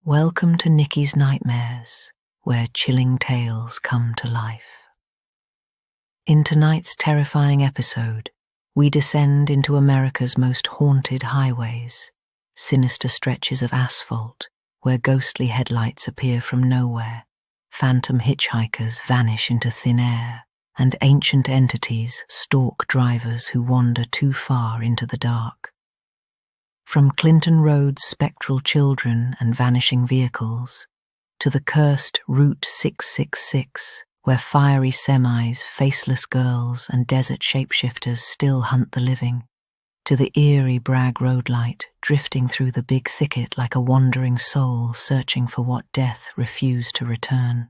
Welcome to Nikki's Nightmares, where chilling tales come to life. In tonight's terrifying episode, we descend into America's most haunted highways, sinister stretches of asphalt where ghostly headlights appear from nowhere, phantom hitchhikers vanish into thin air, and ancient entities stalk drivers who wander too far into the dark. From Clinton Road's spectral children and vanishing vehicles, to the cursed Route 666, where fiery semis, faceless girls, and desert shapeshifters still hunt the living, to the eerie Bragg Road light drifting through the big thicket like a wandering soul searching for what death refused to return.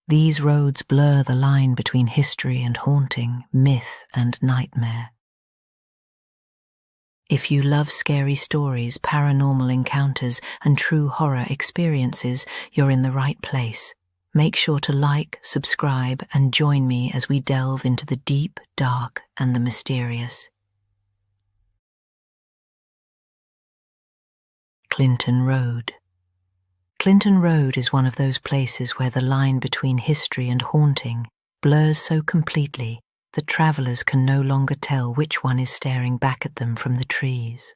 These roads blur the line between history and haunting, myth and nightmare. If you love scary stories, paranormal encounters, and true horror experiences, you're in the right place. Make sure to like, subscribe, and join me as we delve into the deep, dark, and the mysterious. Clinton Road. Clinton Road is one of those places where the line between history and haunting blurs so completely that travelers can no longer tell which one is staring back at them from the trees.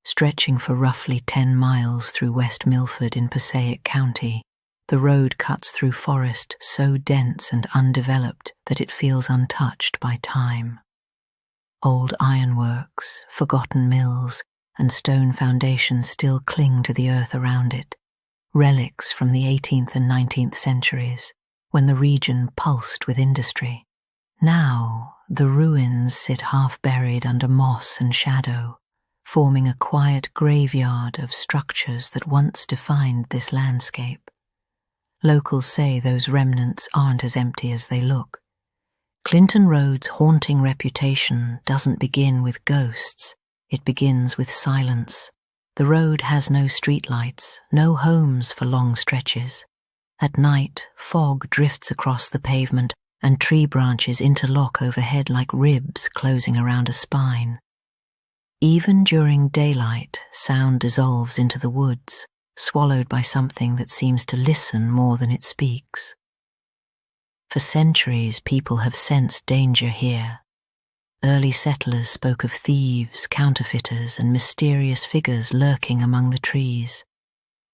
Stretching for roughly 10 miles through West Milford in Passaic County, the road cuts through forest so dense and undeveloped that it feels untouched by time. Old ironworks, forgotten mills, and stone foundations still cling to the earth around it, relics from the 18th and 19th centuries, when the region pulsed with industry. Now, the ruins sit half-buried under moss and shadow, forming a quiet graveyard of structures that once defined this landscape. Locals say those remnants aren't as empty as they look. Clinton Road's haunting reputation doesn't begin with ghosts, it begins with silence. The road has no streetlights, no homes for long stretches. At night, fog drifts across the pavement, and tree branches interlock overhead like ribs closing around a spine. Even during daylight, sound dissolves into the woods, swallowed by something that seems to listen more than it speaks. For centuries, people have sensed danger here. Early settlers spoke of thieves, counterfeiters, and mysterious figures lurking among the trees.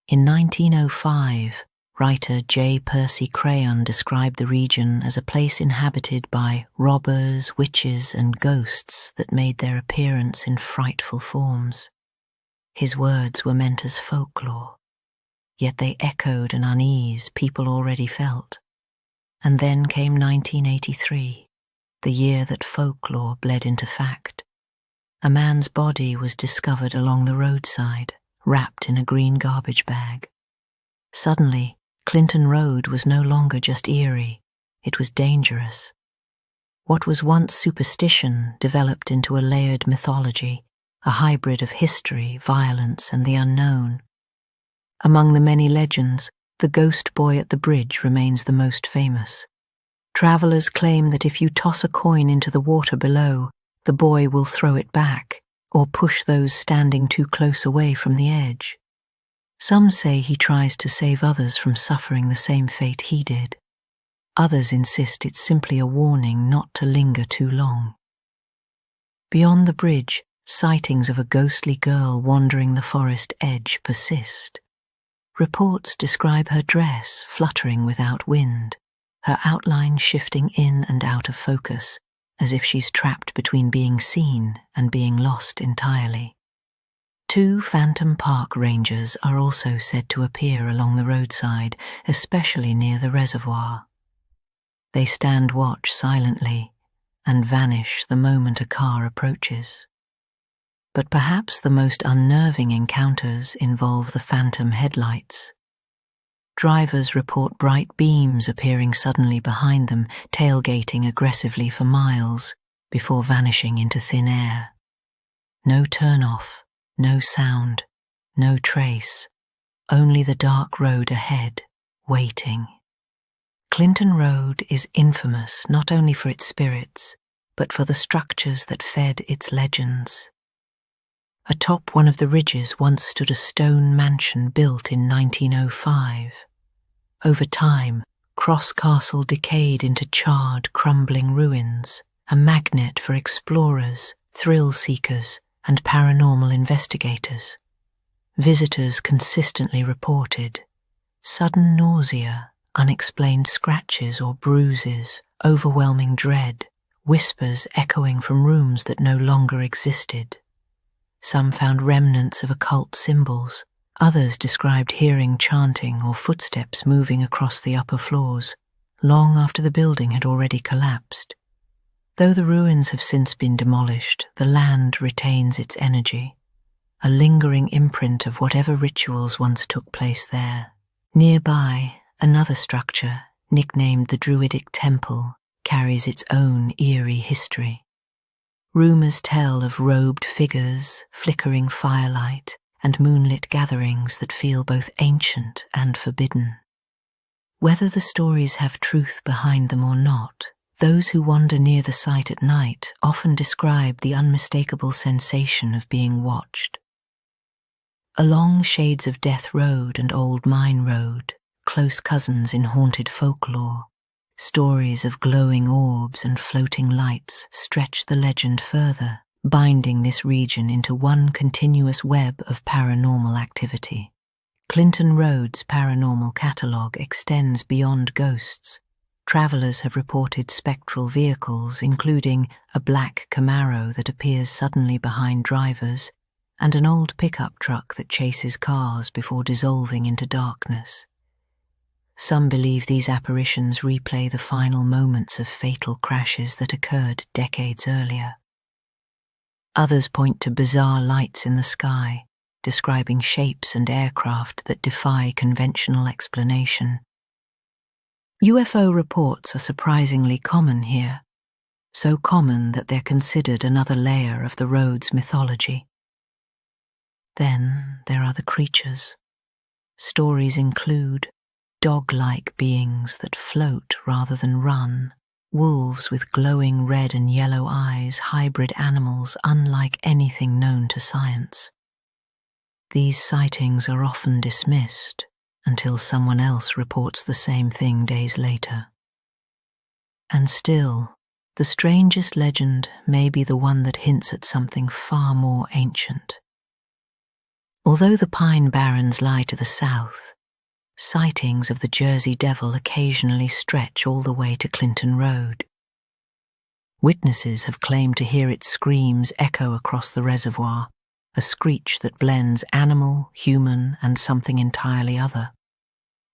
In 1905, writer J. Percy Crayon described the region as a place inhabited by robbers, witches, and ghosts that made their appearance in frightful forms. His words were meant as folklore, yet they echoed an unease people already felt. And then came 1983, the year that folklore bled into fact. A man's body was discovered along the roadside, wrapped in a green garbage bag. Suddenly, Clinton Road was no longer just eerie, it was dangerous. What was once superstition developed into a layered mythology, a hybrid of history, violence, and the unknown. Among the many legends, the ghost boy at the bridge remains the most famous. Travelers claim that if you toss a coin into the water below, the boy will throw it back, or push those standing too close away from the edge. Some say he tries to save others from suffering the same fate he did. Others insist it's simply a warning not to linger too long. Beyond the bridge, sightings of a ghostly girl wandering the forest edge persist. Reports describe her dress fluttering without wind, her outline shifting in and out of focus, as if she's trapped between being seen and being lost entirely. 2 phantom park rangers are also said to appear along the roadside, especially near the reservoir. They stand watch silently and vanish the moment a car approaches. But perhaps the most unnerving encounters involve the phantom headlights. Drivers report bright beams appearing suddenly behind them, tailgating aggressively for miles before vanishing into thin air. No turn-off. No sound, no trace, only the dark road ahead, waiting. Clinton Road is infamous not only for its spirits, but for the structures that fed its legends. Atop one of the ridges once stood a stone mansion built in 1905. Over time, Cross Castle decayed into charred, crumbling ruins, a magnet for explorers, thrill seekers, and paranormal investigators. Visitors consistently reported sudden nausea, unexplained scratches or bruises, overwhelming dread, whispers echoing from rooms that no longer existed. Some found remnants of occult symbols. Others described hearing chanting or footsteps moving across the upper floors, long after the building had already collapsed. Though the ruins have since been demolished, the land retains its energy, a lingering imprint of whatever rituals once took place there. Nearby, another structure, nicknamed the Druidic Temple, carries its own eerie history. Rumors tell of robed figures, flickering firelight, and moonlit gatherings that feel both ancient and forbidden. Whether the stories have truth behind them or not, those who wander near the site at night often describe the unmistakable sensation of being watched. Along Shades of Death Road and Old Mine Road, close cousins in haunted folklore, stories of glowing orbs and floating lights stretch the legend further, binding this region into one continuous web of paranormal activity. Clinton Road's paranormal catalogue extends beyond ghosts. Travelers have reported spectral vehicles, including a black Camaro that appears suddenly behind drivers and an old pickup truck that chases cars before dissolving into darkness. Some believe these apparitions replay the final moments of fatal crashes that occurred decades earlier. Others point to bizarre lights in the sky, describing shapes and aircraft that defy conventional explanation. UFO reports are surprisingly common here, so common that they're considered another layer of the road's mythology. Then there are the creatures. Stories include dog-like beings that float rather than run, wolves with glowing red and yellow eyes, hybrid animals unlike anything known to science. These sightings are often dismissed until someone else reports the same thing days later. And still, the strangest legend may be the one that hints at something far more ancient. Although the Pine Barrens lie to the south, sightings of the Jersey Devil occasionally stretch all the way to Clinton Road. Witnesses have claimed to hear its screams echo across the reservoir, a screech that blends animal, human, and something entirely other.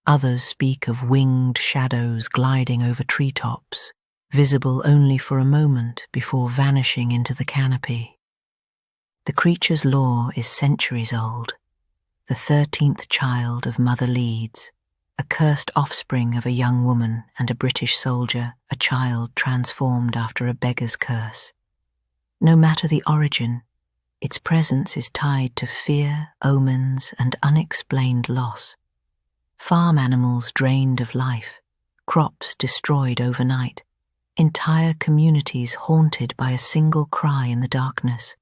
Others speak of winged shadows gliding over treetops, visible only for a moment before vanishing into the canopy. The creature's lore is centuries old. The 13th child of Mother Leeds, a cursed offspring of a young woman and a British soldier, a child transformed after a beggar's curse. No matter the origin, its presence is tied to fear, omens, and unexplained loss. Farm animals drained of life, crops destroyed overnight, entire communities haunted by a single cry in the darkness.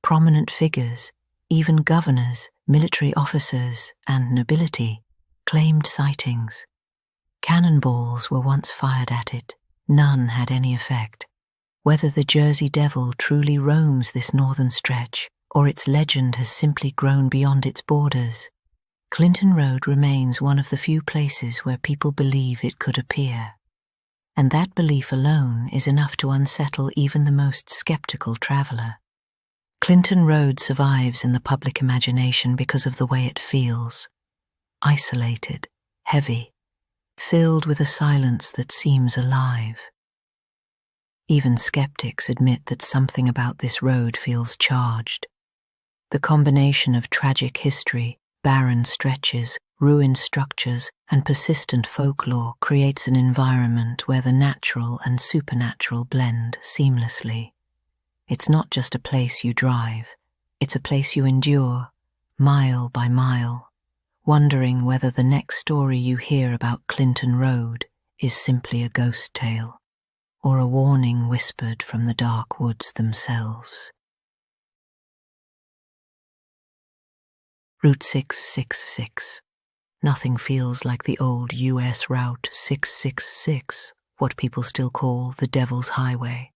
Prominent figures, even governors, military officers, and nobility, claimed sightings. Cannonballs were once fired at it. None had any effect. Whether the Jersey Devil truly roams this northern stretch, or its legend has simply grown beyond its borders, Clinton Road remains one of the few places where people believe it could appear. And that belief alone is enough to unsettle even the most skeptical traveler. Clinton Road survives in the public imagination because of the way it feels. Isolated, heavy, filled with a silence that seems alive. Even skeptics admit that something about this road feels charged. The combination of tragic history, barren stretches, ruined structures, and persistent folklore creates an environment where the natural and supernatural blend seamlessly. It's not just a place you drive, it's a place you endure, mile by mile, wondering whether the next story you hear about Clinton Road is simply a ghost tale, or a warning whispered from the dark woods themselves. Route 666. Nothing feels like the old US Route 666, what people still call the Devil's Highway.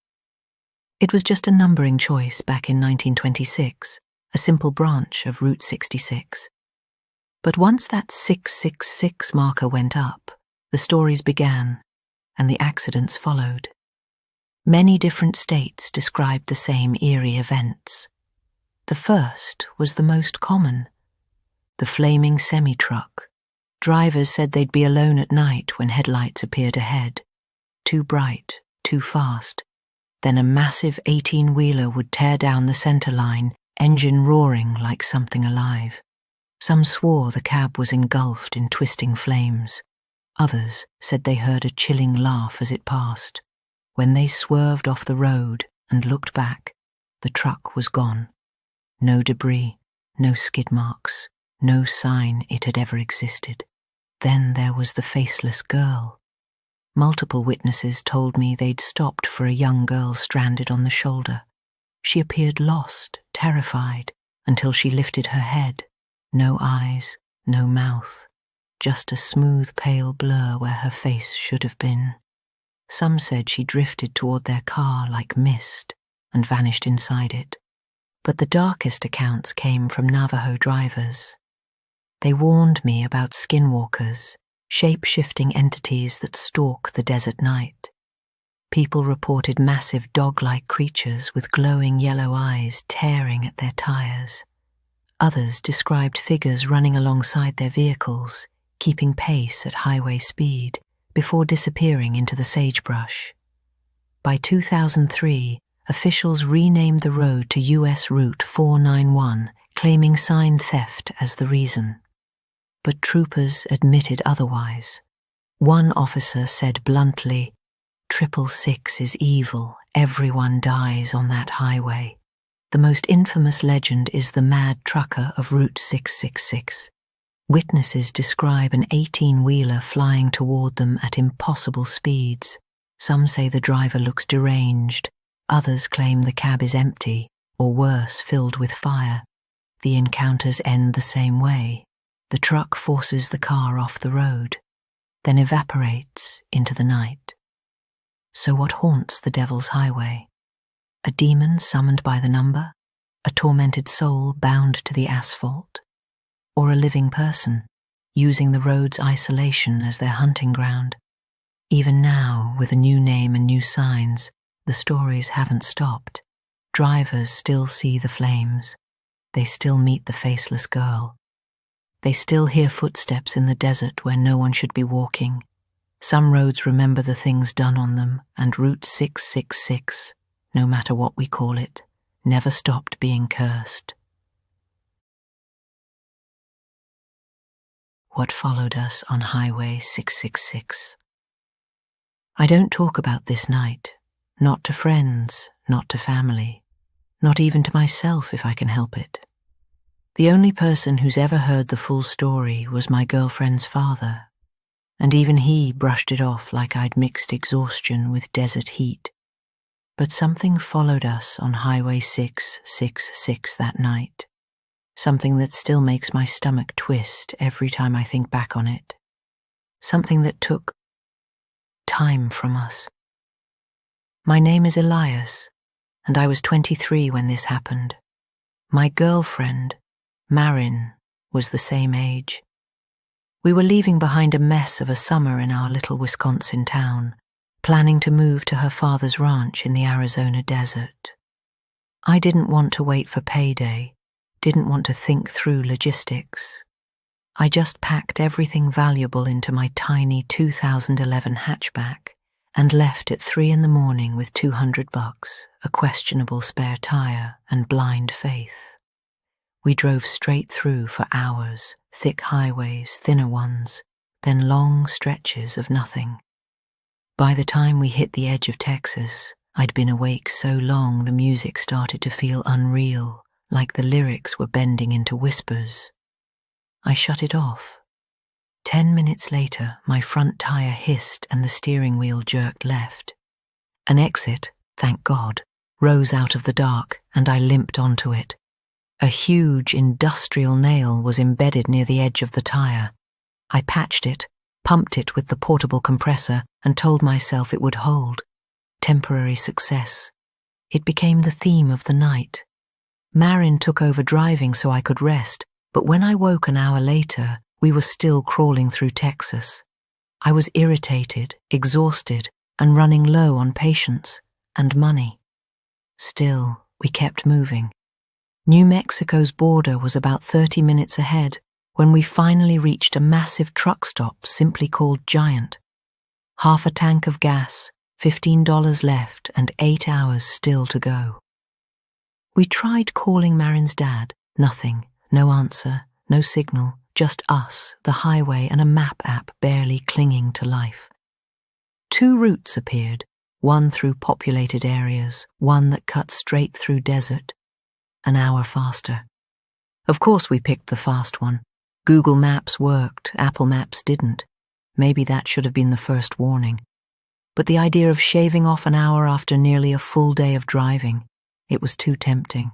It was just a numbering choice back in 1926, a simple branch of Route 66. But once that 666 marker went up, the stories began, and the accidents followed. Many different states described the same eerie events. The first was the most common. The flaming semi-truck. Drivers said they'd be alone at night when headlights appeared ahead. Too bright, too fast. Then a massive 18-wheeler would tear down the center line, engine roaring like something alive. Some swore the cab was engulfed in twisting flames. Others said they heard a chilling laugh as it passed. When they swerved off the road and looked back, the truck was gone. No debris, no skid marks, no sign it had ever existed. Then there was the faceless girl. Multiple witnesses told me they'd stopped for a young girl stranded on the shoulder. She appeared lost, terrified, until she lifted her head. No eyes, no mouth, just a smooth pale blur where her face should have been. Some said she drifted toward their car like mist and vanished inside it. But the darkest accounts came from Navajo drivers. They warned me about skinwalkers, shape-shifting entities that stalk the desert night. People reported massive dog-like creatures with glowing yellow eyes tearing at their tires. Others described figures running alongside their vehicles, keeping pace at highway speed, before disappearing into the sagebrush. By 2003, officials renamed the road to US Route 491, claiming sign theft as the reason. But troopers admitted otherwise. One officer said bluntly, 666 is evil, everyone dies on that highway. The most infamous legend is the mad trucker of Route 666. Witnesses describe an 18-wheeler flying toward them at impossible speeds. Some say the driver looks deranged. Others claim the cab is empty, or worse, filled with fire. The encounters end the same way. The truck forces the car off the road, then evaporates into the night. So what haunts the Devil's Highway? A demon summoned by the number? A tormented soul bound to the asphalt? Or a living person, using the road's isolation as their hunting ground? Even now, with a new name and new signs, the stories haven't stopped. Drivers still see the flames. They still meet the faceless girl. They still hear footsteps in the desert where no one should be walking. Some roads remember the things done on them, and Route 666, no matter what we call it, never stopped being cursed. What followed us on Highway 666? I don't talk about this night, not to friends, not to family, not even to myself if I can help it. The only person who's ever heard the full story was my girlfriend's father, and even he brushed it off like I'd mixed exhaustion with desert heat. But something followed us on Highway 666 that night, something that still makes my stomach twist every time I think back on it, something that took time from us. My name is Elias, and I was 23 when this happened. My girlfriend, Marin, was the same age. We were leaving behind a mess of a summer in our little Wisconsin town, planning to move to her father's ranch in the Arizona desert. I didn't want to wait for payday, didn't want to think through logistics. I just packed everything valuable into my tiny 2011 hatchback and left at 3 a.m. with $200, a questionable spare tire, and blind faith. We drove straight through for hours, thick highways, thinner ones, then long stretches of nothing. By the time we hit the edge of Texas, I'd been awake so long the music started to feel unreal, like the lyrics were bending into whispers. I shut it off. 10 minutes later, my front tire hissed and the steering wheel jerked left. An exit, thank God, rose out of the dark, and I limped onto it. A huge industrial nail was embedded near the edge of the tire. I patched it, pumped it with the portable compressor, and told myself it would hold. Temporary success. It became the theme of the night. Marin took over driving so I could rest, but when I woke an hour later, we were still crawling through Texas. I was irritated, exhausted, and running low on patience and money. Still, we kept moving. New Mexico's border was about 30 minutes ahead when we finally reached a massive truck stop simply called Giant. Half a tank of gas, $15 left, and 8 hours still to go. We tried calling Marin's dad. Nothing. No answer, no signal, just us, the highway, and a map app barely clinging to life. 2 routes appeared, one through populated areas, one that cut straight through desert. An hour faster. Of course we picked the fast one. Google Maps worked, Apple Maps didn't. Maybe that should have been the first warning. But the idea of shaving off an hour after nearly a full day of driving, it was too tempting.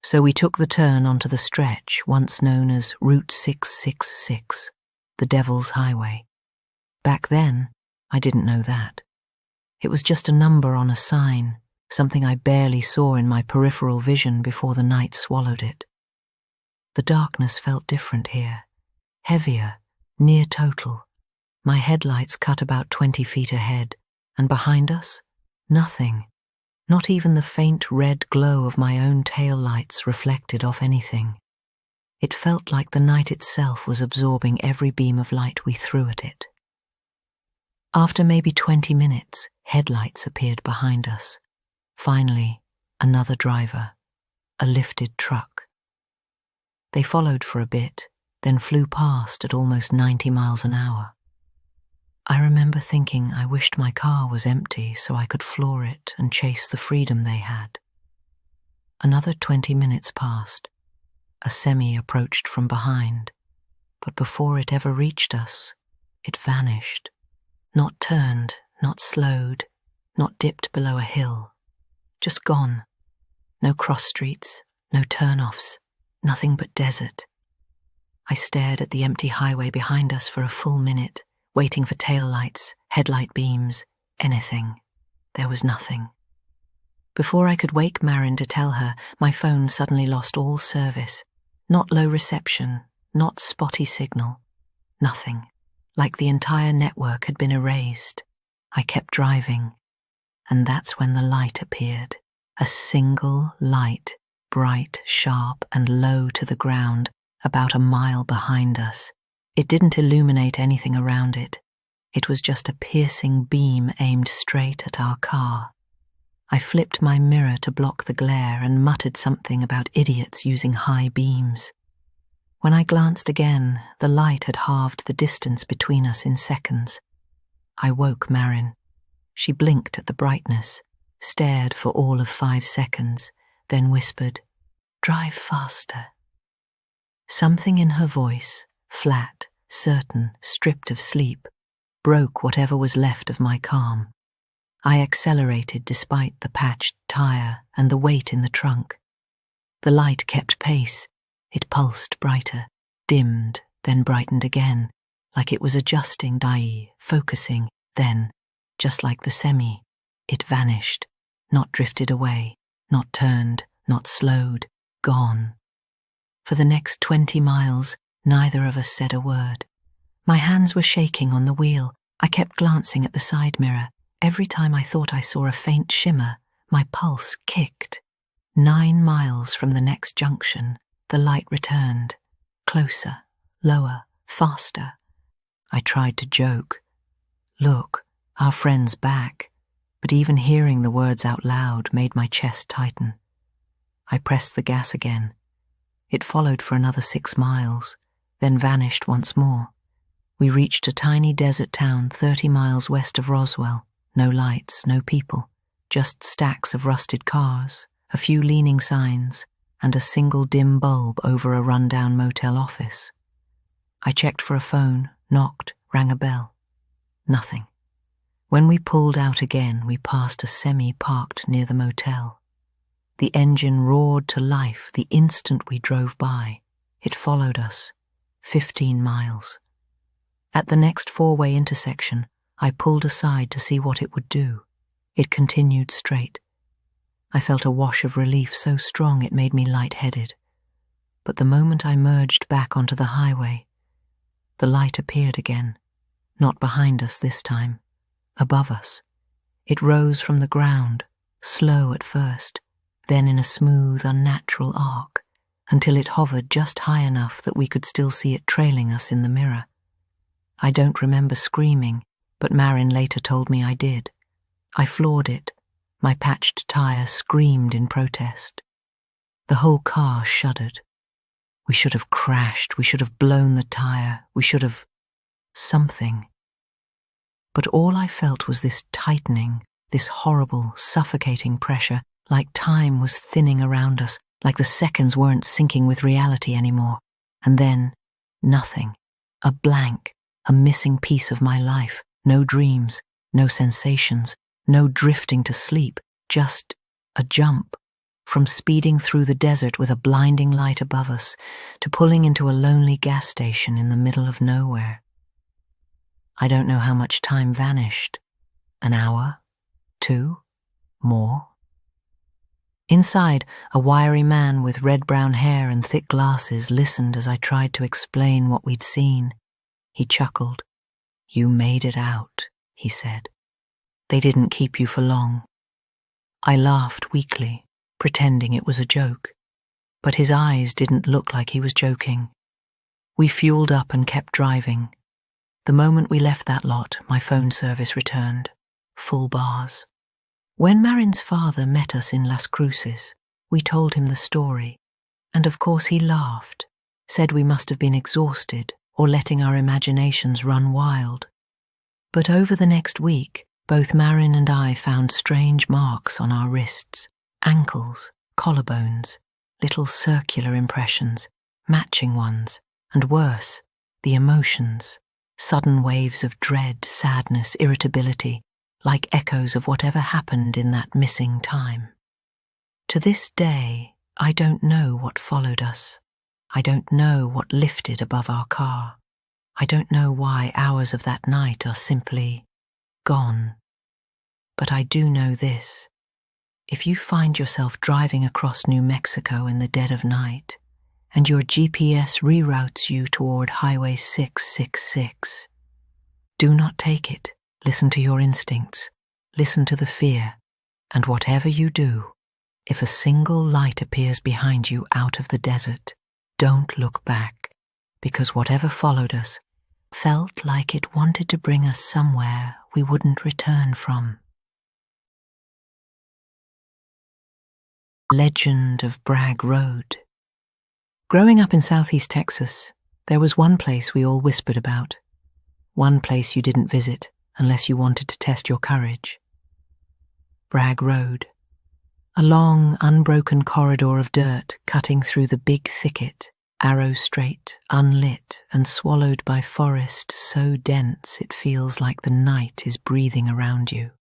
So we took the turn onto the stretch once known as Route 666, the Devil's Highway. Back then, I didn't know that. It was just a number on a sign, something I barely saw in my peripheral vision before the night swallowed it. The darkness felt different here, heavier, near total. My headlights cut about 20 feet ahead, and behind us, nothing. Not even the faint red glow of my own tail lights reflected off anything. It felt like the night itself was absorbing every beam of light we threw at it. After maybe 20 minutes, headlights appeared behind us. Finally, another driver, a lifted truck. They followed for a bit, then flew past at almost 90 miles an hour. I remember thinking I wished my car was empty so I could floor it and chase the freedom they had. Another 20 minutes passed. A semi approached from behind, but before it ever reached us, it vanished. Not turned, not slowed, not dipped below a hill. Just gone. No cross streets, no turn-offs, nothing but desert. I stared at the empty highway behind us for a full minute, waiting for taillights, headlight beams, anything. There was nothing. Before I could wake Marin to tell her, my phone suddenly lost all service. Not low reception, not spotty signal. Nothing. Like the entire network had been erased. I kept driving, and that's when the light appeared. A single light, bright, sharp, and low to the ground, about a mile behind us. It didn't illuminate anything around it. It was just a piercing beam aimed straight at our car. I flipped my mirror to block the glare and muttered something about idiots using high beams. When I glanced again, the light had halved the distance between us in seconds. I woke Marin. She blinked at the brightness, stared for all of 5 seconds, then whispered, "Drive faster." Something in her voice, flat, certain, stripped of sleep, broke whatever was left of my calm. I accelerated despite the patched tire and the weight in the trunk. The light kept pace. It pulsed brighter, dimmed, then brightened again, like it was adjusting, focusing, then, just like the semi, it vanished, not drifted away, not turned, not slowed, gone. For the next 20 miles, neither of us said a word. My hands were shaking on the wheel. I kept glancing at the side mirror. Every time I thought I saw a faint shimmer, my pulse kicked. 9 miles from the next junction, the light returned. Closer, lower, faster. I tried to joke. "Look, our friend's back." But even hearing the words out loud made my chest tighten. I pressed the gas again. It followed for another 6 miles, then vanished once more. We reached a tiny desert town 30 miles west of Roswell. No lights, no people, just stacks of rusted cars, a few leaning signs, and a single dim bulb over a rundown motel office. I checked for a phone, knocked, rang a bell. Nothing. When we pulled out again, we passed a semi parked near the motel. The engine roared to life the instant we drove by. It followed us, 15 miles. At the next four-way intersection, I pulled aside to see what it would do. It continued straight. I felt a wash of relief so strong it made me lightheaded. But the moment I merged back onto the highway, the light appeared again, not behind us this time, above us. It rose from the ground, slow at first, then in a smooth, unnatural arc, until it hovered just high enough that we could still see it trailing us in the mirror. I don't remember screaming, but Marin later told me I did. I floored it. My patched tire screamed in protest. The whole car shuddered. We should have crashed, we should have blown the tire, we should have... something. But all I felt was this tightening, this horrible, suffocating pressure, like time was thinning around us, like the seconds weren't syncing with reality anymore. And then, nothing. A blank, a missing piece of my life. No dreams, no sensations, no drifting to sleep, just a jump. From speeding through the desert with a blinding light above us to pulling into a lonely gas station in the middle of nowhere. I don't know how much time vanished. An hour? 2? More? Inside, a wiry man with red-brown hair and thick glasses listened as I tried to explain what we'd seen. He chuckled. "You made it out," he said. "They didn't keep you for long." I laughed weakly, pretending it was a joke, but his eyes didn't look like he was joking. We fueled up and kept driving. The moment we left that lot, my phone service returned. Full bars. When Marin's father met us in Las Cruces, we told him the story, and of course he laughed, said we must have been exhausted or letting our imaginations run wild. But over the next week, both Marin and I found strange marks on our wrists, ankles, collarbones, little circular impressions, matching ones, and worse, the emotions, sudden waves of dread, sadness, irritability, like echoes of whatever happened in that missing time. To this day, I don't know what followed us. I don't know what lifted above our car. I don't know why hours of that night are simply gone. But I do know this. If you find yourself driving across New Mexico in the dead of night, and your GPS reroutes you toward Highway 666, do not take it. Listen to your instincts. Listen to the fear. And whatever you do, if a single light appears behind you out of the desert, don't look back, because whatever followed us felt like it wanted to bring us somewhere we wouldn't return from. Legend of Bragg Road. Growing up in southeast Texas, there was one place we all whispered about. One place you didn't visit unless you wanted to test your courage. Bragg Road. A long, unbroken corridor of dirt cutting through the big thicket, arrow straight, unlit, and swallowed by forest so dense it feels like the night is breathing around you.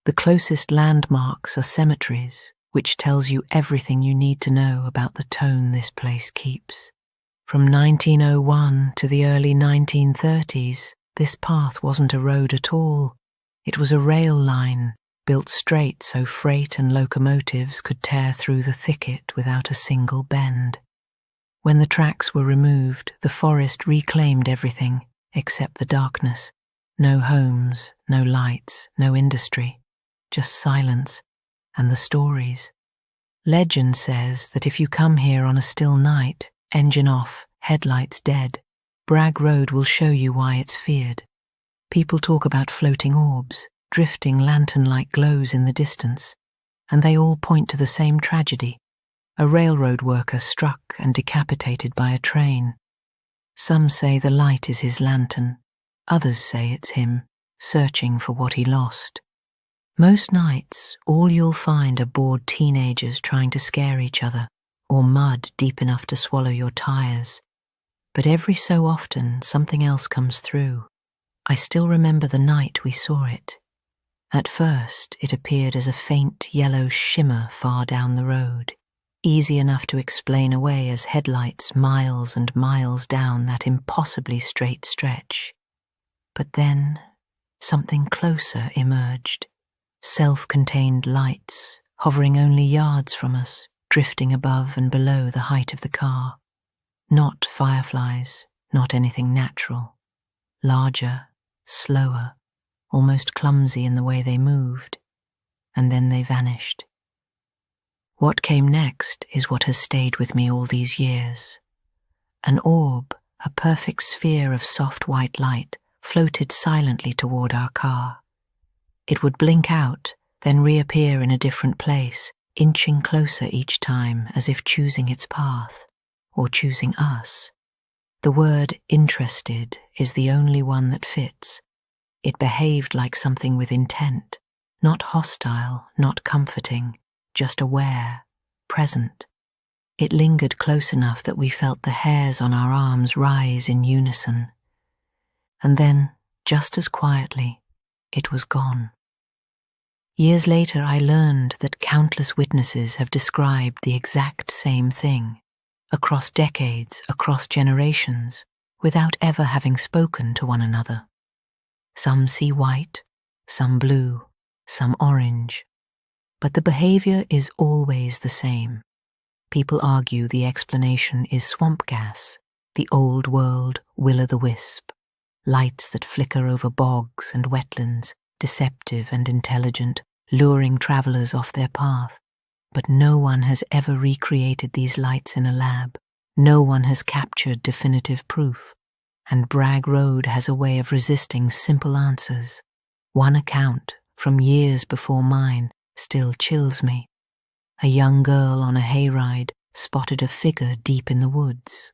The closest landmarks are cemeteries, which tells you everything you need to know about the tone this place keeps. From 1901 to the early 1930s, this path wasn't a road at all. It was a rail line, built straight so freight and locomotives could tear through the thicket without a single bend. When the tracks were removed, the forest reclaimed everything except the darkness. No homes, no lights, no industry, just silence and the stories. Legend says that if you come here on a still night, engine off, headlights dead, Bragg Road will show you why it's feared. People talk about floating orbs, drifting lantern-like glows in the distance, and they all point to the same tragedy: a railroad worker struck and decapitated by a train. Some say the light is his lantern, others say it's him, searching for what he lost. Most nights, all you'll find are bored teenagers trying to scare each other, or mud deep enough to swallow your tires. But every so often, something else comes through. I still remember the night we saw it. At first, it appeared as a faint yellow shimmer far down the road, easy enough to explain away as headlights miles and miles down that impossibly straight stretch. But then, something closer emerged. Self-contained lights, hovering only yards from us, drifting above and below the height of the car. Not fireflies, not anything natural. Larger, slower, almost clumsy in the way they moved. And then they vanished. What came next is what has stayed with me all these years. An orb, a perfect sphere of soft white light, floated silently toward our car. It would blink out, then reappear in a different place, inching closer each time as if choosing its path, or choosing us. The word interested is the only one that fits. It behaved like something with intent, not hostile, not comforting, just aware, present. It lingered close enough that we felt the hairs on our arms rise in unison. And then, just as quietly, it was gone. Years later, I learned that countless witnesses have described the exact same thing, across decades, across generations, without ever having spoken to one another. Some see white, some blue, some orange, but the behavior is always the same. People argue the explanation is swamp gas, the old world will-o'-the-wisp, lights that flicker over bogs and wetlands, deceptive and intelligent, luring travelers off their path. But no one has ever recreated these lights in a lab. No one has captured definitive proof. And Bragg Road has a way of resisting simple answers. One account, from years before mine, still chills me. A young girl on a hayride spotted a figure deep in the woods.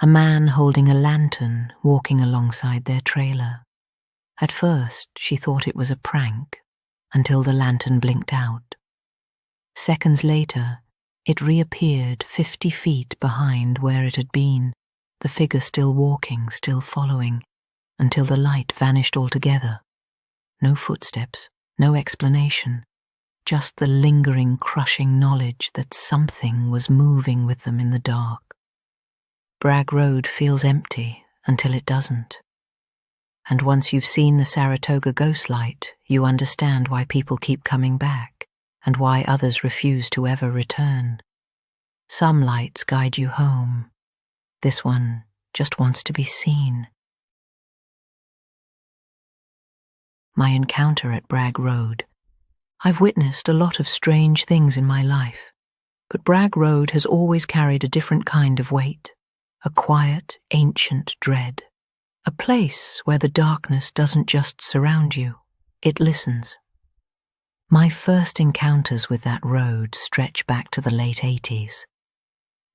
A man holding a lantern walking alongside their trailer. At first, she thought it was a prank, until the lantern blinked out. Seconds later, it reappeared 50 feet behind where it had been, the figure still walking, still following, until the light vanished altogether. No footsteps, no explanation, just the lingering, crushing knowledge that something was moving with them in the dark. Bragg Road feels empty until it doesn't. And once you've seen the Saratoga Ghost Light, you understand why people keep coming back, and why others refuse to ever return. Some lights guide you home. This one just wants to be seen. My encounter at Bragg Road. I've witnessed a lot of strange things in my life, but Bragg Road has always carried a different kind of weight, a quiet, ancient dread. A place where the darkness doesn't just surround you, it listens. My first encounters with that road stretch back to the late 80s.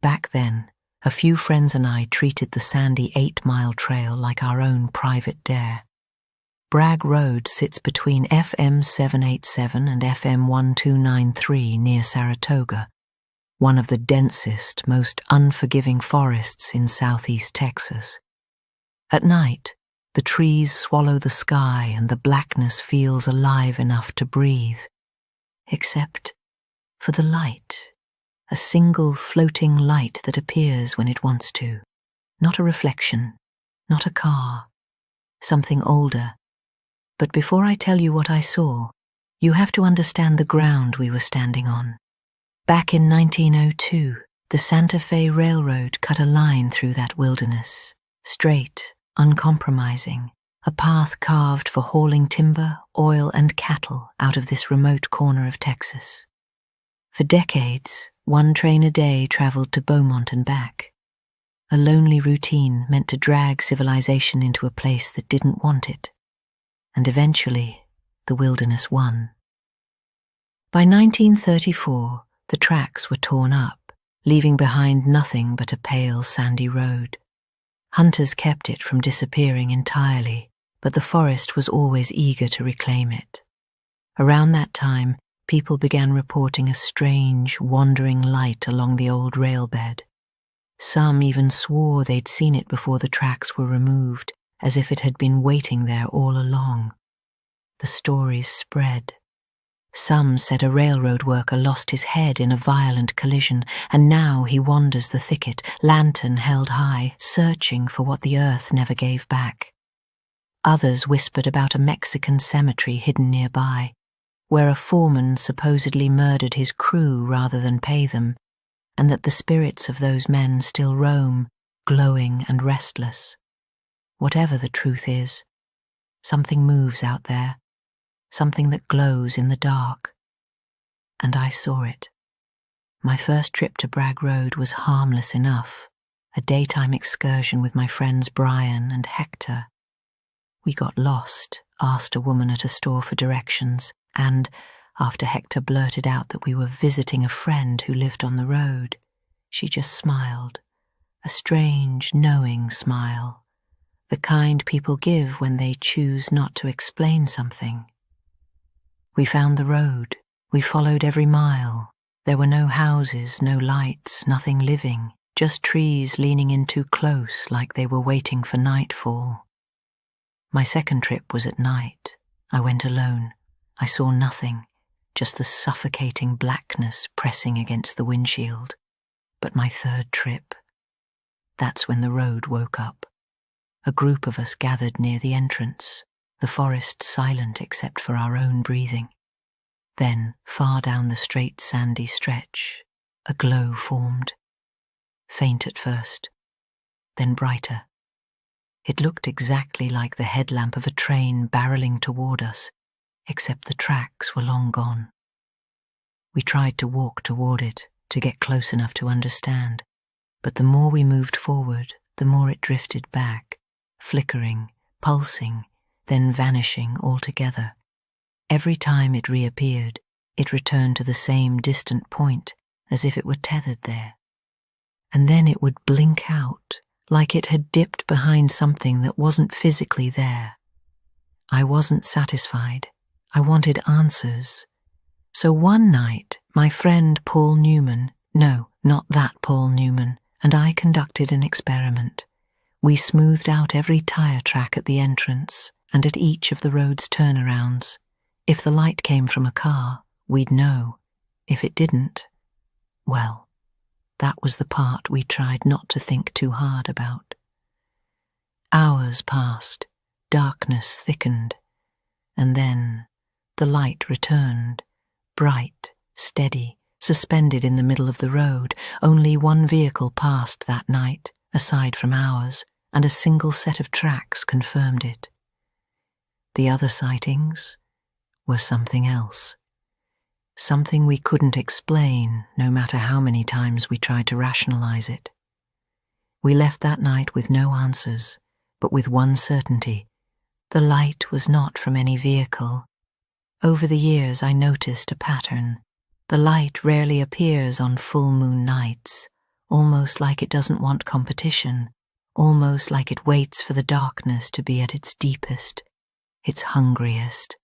Back then, a few friends and I treated the sandy 8-mile trail like our own private dare. Bragg Road sits between FM 787 and FM 1293 near Saratoga, one of the densest, most unforgiving forests in southeast Texas. At night, the trees swallow the sky and the blackness feels alive enough to breathe. Except for the light, a single floating light that appears when it wants to. Not a reflection, not a car, something older. But before I tell you what I saw, you have to understand the ground we were standing on. Back in 1902, the Santa Fe Railroad cut a line through that wilderness, straight, uncompromising, a path carved for hauling timber, oil, and cattle out of this remote corner of Texas. For decades, one train a day traveled to Beaumont and back, a lonely routine meant to drag civilization into a place that didn't want it. And eventually, the wilderness won. By 1934, the tracks were torn up, leaving behind nothing but a pale, sandy road. Hunters kept it from disappearing entirely, but the forest was always eager to reclaim it. Around that time, people began reporting a strange, wandering light along the old railbed. Some even swore they'd seen it before the tracks were removed, as if it had been waiting there all along. The stories spread. Some said a railroad worker lost his head in a violent collision, and now he wanders the thicket, lantern held high, searching for what the earth never gave back. Others whispered about a Mexican cemetery hidden nearby, where a foreman supposedly murdered his crew rather than pay them, and that the spirits of those men still roam, glowing and restless. Whatever the truth is, something moves out there, something that glows in the dark. And I saw it. My first trip to Bragg Road was harmless enough, a daytime excursion with my friends Brian and Hector. We got lost, asked a woman at a store for directions, and, after Hector blurted out that we were visiting a friend who lived on the road, she just smiled, a strange, knowing smile, the kind people give when they choose not to explain something. We found the road. We followed every mile. There were no houses, no lights, nothing living, just trees leaning in too close like they were waiting for nightfall. My second trip was at night. I went alone. I saw nothing, just the suffocating blackness pressing against the windshield. But my third trip, that's when the road woke up. A group of us gathered near the entrance, the forest silent except for our own breathing. Then, far down the straight sandy stretch, a glow formed. Faint at first, then brighter. It looked exactly like the headlamp of a train barreling toward us, except the tracks were long gone. We tried to walk toward it, to get close enough to understand, but the more we moved forward, the more it drifted back, flickering, pulsing, then vanishing altogether. Every time it reappeared, it returned to the same distant point, as if it were tethered there. And then it would blink out, like it had dipped behind something that wasn't physically there. I wasn't satisfied. I wanted answers. So one night, my friend Paul Newman, no, not that Paul Newman, and I conducted an experiment. We smoothed out every tire track at the entrance and at each of the road's turnarounds. If the light came from a car, we'd know. If it didn't, well, that was the part we tried not to think too hard about. Hours passed, darkness thickened, and then the light returned, bright, steady, suspended in the middle of the road. Only one vehicle passed that night, aside from ours, and a single set of tracks confirmed it. The other sightings were something else. Something we couldn't explain, no matter how many times we tried to rationalize it. We left that night with no answers, but with one certainty. The light was not from any vehicle. Over the years I noticed a pattern. The light rarely appears on full moon nights, almost like it doesn't want competition, almost like it waits for the darkness to be at its deepest, its hungriest.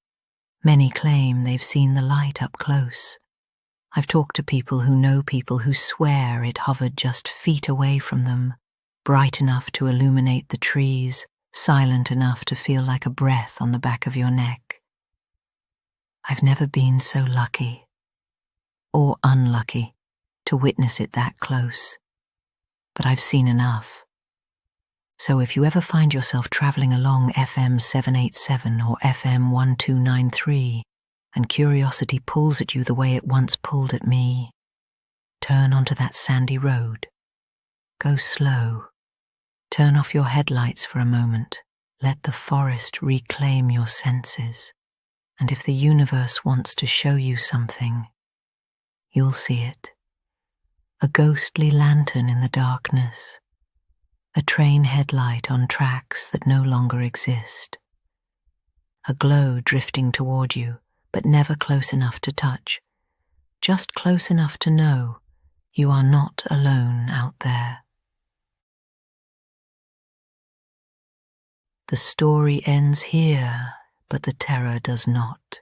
Many claim they've seen the light up close. I've talked to people who swear it hovered just feet away from them, bright enough to illuminate the trees, silent enough to feel like a breath on the back of your neck. I've never been so lucky, or unlucky, to witness it that close, but I've seen enough. So if you ever find yourself traveling along FM 787 or FM 1293 and curiosity pulls at you the way it once pulled at me, turn onto that sandy road. Go slow. Turn off your headlights for a moment. Let the forest reclaim your senses. And if the universe wants to show you something, you'll see it. A ghostly lantern in the darkness. A train headlight on tracks that no longer exist. A glow drifting toward you, but never close enough to touch. Just close enough to know you are not alone out there. The story ends here, but the terror does not.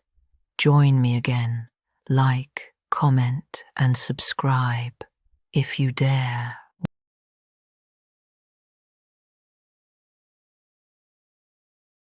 Join me again. Like, comment, and subscribe if you dare.